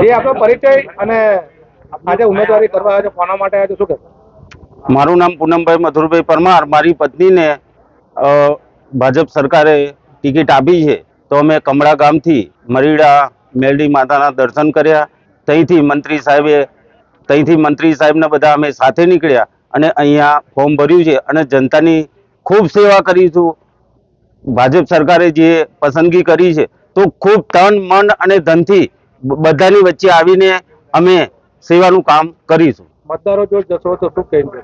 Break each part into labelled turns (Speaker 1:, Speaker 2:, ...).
Speaker 1: જે આપણો પરિચય અને આજે ઉમેદવારી કરવા આવ્યા છો કોના માટે આવ્યા છો શું કહેશો?
Speaker 2: મારું નામ પૂનમભાઈ મધુરભાઈ પરમાર. મારી પત્નીને ભાજપ સરકારે ટિકિટ આપી છે, તો અમે કમળા ગામથી મરીડા મેલડી માતાના દર્શન કર્યા. ત્યાંથી મંત્રી સાહેબને બધા અમે સાથે નીકળ્યા અને અહીંયા ફોર્મ ભર્યું છે અને જનતાની ખૂબ સેવા કરીશું. ભાજપ સરકારે જે પસંદગી કરી છે તો ખૂબ તન મન અને ધનથી બધાની વચ્ચે આવીને અમે સેવાનું કામ કરીશું.
Speaker 1: મતદારો જો જશો તો શું કહીશું?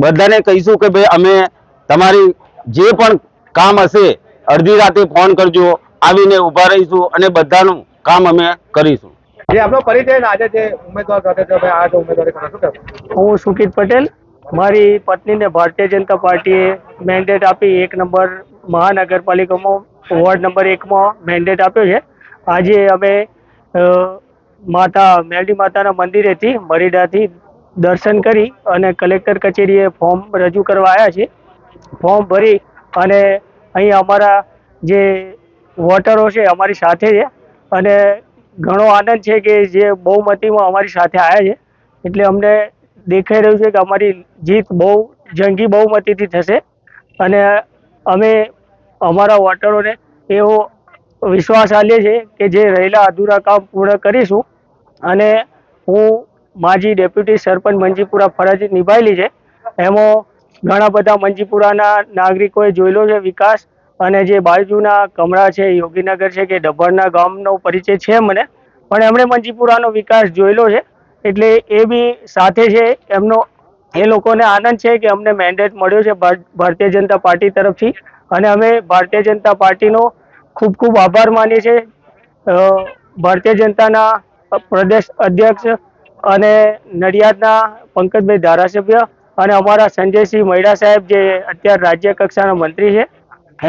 Speaker 2: બધાને કહીશું કે ભાઈ અમે તમારી જે પણ કામ હશે અડધી રાતે ફોન કરજો, આવીને ઊભા રહીશું અને બધાનું કામ અમે કરીશું.
Speaker 1: જે આપણો પરિચય ને આજે જે ઉમેદવાર સાથે તમે આ જો ઉમેદવારી કરો શું કહેશો?
Speaker 3: હું સુકિત પટેલ. મારી પત્નીને ભારતીય જનતા પાર્ટીએ મેન્ડેટ આપી 1 નંબર મહાનગરપાલિકામાં વોર્ડ નંબર 1માં મેન્ડેટ આપ્યો છે. આજે અમે મેલડી માતાના મંદિરેથી મરીડાથી દર્શન કરી અને કલેક્ટર કચેરીએ ફોર્મ રજૂ કરવા આવ્યા છે. ફોર્મ ભરી અને અહીં અમારા જે વોટરો છે અમારી સાથે છે અને ઘણો આનંદ છે કે જે બહુમતીમાં અમારી સાથે આવ્યા છે. એટલે અમને દેખાઈ રહ્યું છે કે અમારી જીત બહુ જંગી બહુમતીથી થશે અને અમે અમારા વોટરોને એવો વિશ્વાસ આપીએ છીએ કે જે રહેલા અધૂરા કામ પૂર્ણ કરીશું. અને હું માજી ડેપ્યુટી સરપંચ મંજીપુરા ફરજ નિભાવેલી છે. એમાં ઘણા બધા મંજીપુરાના નાગરિકોએ જોયેલો છે વિકાસ, અને જે બાજુના કમળા છે, યોગીનગર છે કે ડભરના ગામનો પરિચય છે મને, પણ એમણે મંજીપુરાનો વિકાસ જોયેલો છે એટલે એ બી સાથે છે. એ લોકોને આનંદ છે કે અમને મેન્ડેટ મળ્યો છે ભારતીય જનતા પાર્ટી તરફથી અને અમે ભારતીય જનતા પાર્ટીનો ખૂબ ખૂબ આભાર માનીએ છીએ. ભારતીય જનતાના પ્રદેશ અધ્યક્ષ અને નડિયાદના પંકજભાઈ ધારાસભ્ય અને અમારા સંજયસિંહ મૈડા સાહેબ જે અત્યારે રાજ્ય કક્ષાના મંત્રી છે,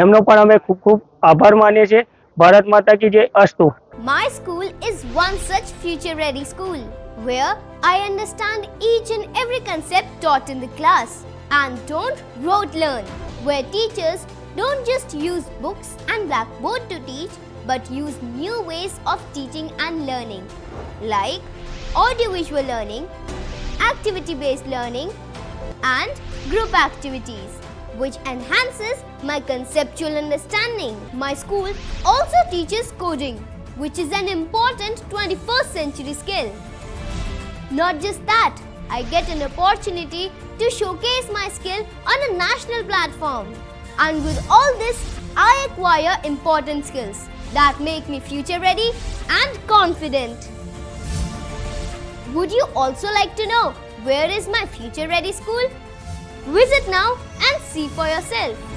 Speaker 3: એમનો પણ અમે ખૂબ ખૂબ આભાર માનીએ છીએ. ભારત માતા કી જય. અસ્તુ.
Speaker 4: My school is one such future-ready school where I understand each and every concept taught in the class and don't rote learn, where teachers don't just use books and blackboard to teach but use new ways of teaching and learning like audiovisual learning, activity-based learning and group activities, which enhances my conceptual understanding. My school also teaches coding, which is an important 21st century skill. Not just that, I get an opportunity to showcase my skill on a national platform. And with all this, I acquire important skills that make me future ready and confident. Would you also like to know where is my future ready school? Visit now and see for yourself.